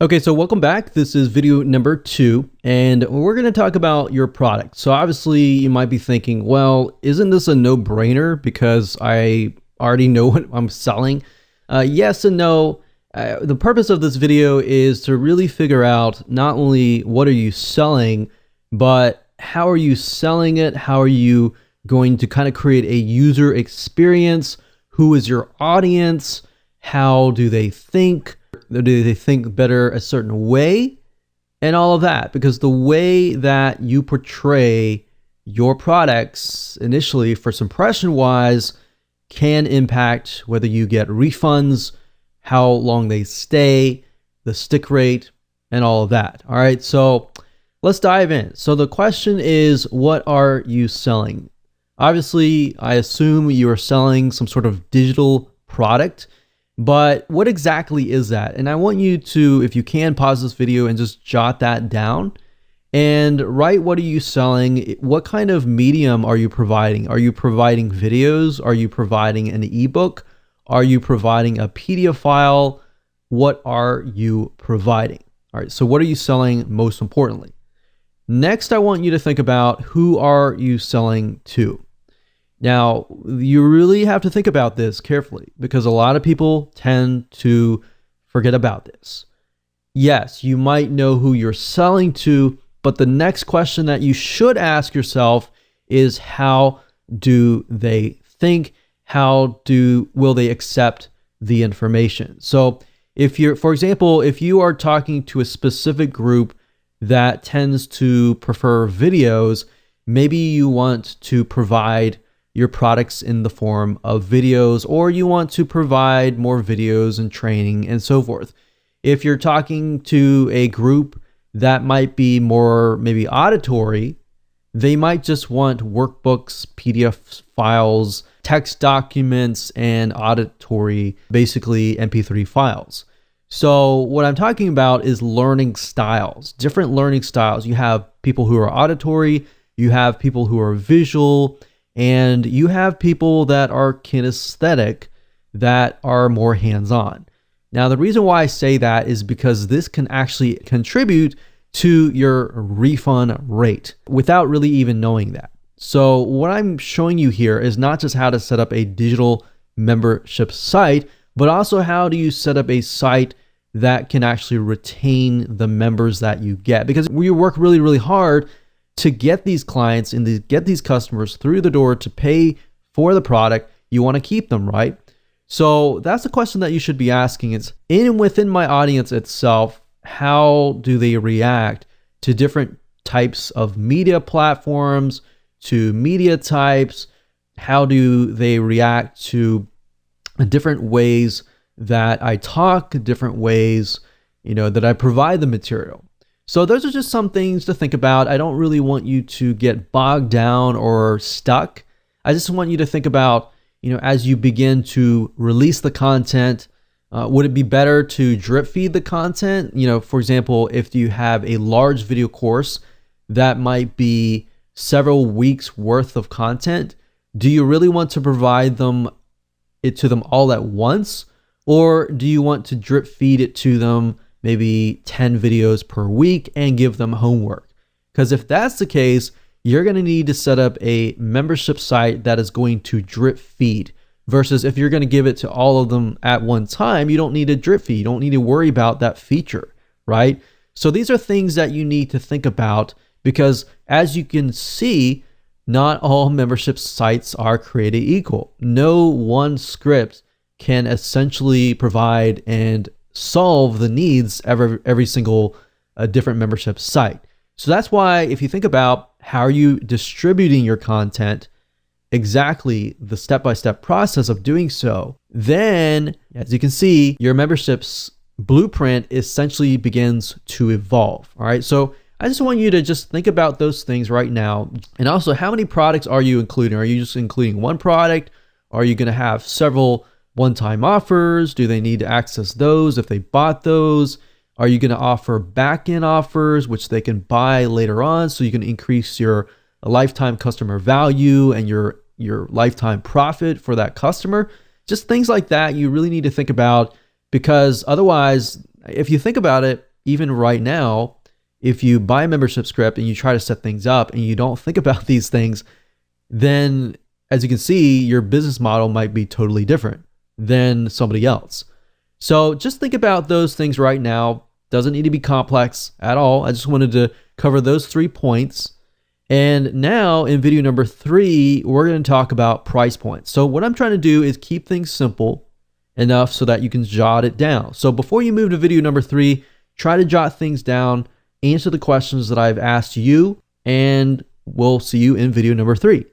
Okay, so welcome back. This is video number 2, and we're going to talk about your product. So obviously you might be thinking, well, isn't this a no-brainer because I already know what I'm selling? Yes and no. The purpose of this video is to really figure out not only what are you selling, but how are you selling it? How are you going to kind of create a user experience? Who is your audience? How do they think? Do they think better a certain way? And all of that, because the way that you portray your products initially, first impression wise, can impact whether you get refunds, how long they stay, the stick rate, and all of that. All right, so let's dive in. So the question is, what are you selling? Obviously, I assume you are selling some sort of digital product. But what exactly is that? And I want you to, if you can, pause this video and just jot that down and write, what are you selling? What kind of medium are you providing? Are you providing videos? Are you providing an ebook? Are you providing a PDF file? What are you providing? All right, so what are you selling most importantly? Next, I want you to think about, who are you selling to? Now, you really have to think about this carefully because a lot of people tend to forget about this. Yes, you might know who you're selling to, but the next question that you should ask yourself is, how do they think? Will they accept the information? So if you're, for example, if you are talking to a specific group that tends to prefer videos, maybe you want to provide your products in the form of videos, or you want to provide more videos and training and so forth. If you're talking to a group that might be more maybe auditory, they might just want workbooks, PDF files, text documents, and auditory, basically MP3 files. So what I'm talking about is learning styles, different learning styles. You have people who are auditory, you have people who are visual, and you have people that are kinesthetic, that are more hands-on. Now, the reason why I say that is because this can actually contribute to your refund rate without really even knowing that. So what I'm showing you here is not just how to set up a digital membership site, but also how do you set up a site that can actually retain the members that you get. Because we work really, really hard to get these clients and to get these customers through the door to pay for the product. You want to keep them, right? So that's the question that you should be asking. Is within my audience itself, how do they react to different types of media platforms, to media types? How do they react to different ways that I talk, different ways, that I provide the material? So those are just some things to think about. I don't really want you to get bogged down or stuck. I just want you to think about, as you begin to release the content, would it be better to drip feed the content? For example, if you have a large video course that might be several weeks worth of content, do you really want to provide it to them all at once? Or do you want to drip feed it to them, maybe 10 videos per week, and give them homework? Because if that's the case, you're going to need to set up a membership site that is going to drip feed, versus if you're going to give it to all of them at one time, you don't need a drip feed. You don't need to worry about that feature, right? So these are things that you need to think about, because as you can see, not all membership sites are created equal. No one script can essentially provide and solve the needs of every single different membership site. So that's why, if you think about how are you distributing your content, exactly the step-by-step process of doing so, then as you can see, your membership's blueprint essentially begins to evolve. All right, so I just want you to just think about those things right now. And also, how many products are you including? Are you just including one product? Are you going to have several one-time offers? Do they need to access those if they bought those? Are you going to offer back-end offers, which they can buy later on, so you can increase your lifetime customer value and your lifetime profit for that customer? Just things like that you really need to think about, because otherwise, if you think about it, even right now, if you buy a membership script and you try to set things up and you don't think about these things, then as you can see, your business model might be totally different than somebody else. So just think about those things right now. Doesn't need to be complex at all. I just wanted to cover those 3 points. And now in video number 3, we're going to talk about price points. So what I'm trying to do is keep things simple enough so that you can jot it down. So before you move to video number 3, try to jot things down, answer the questions that I've asked you, and we'll see you in video number 3.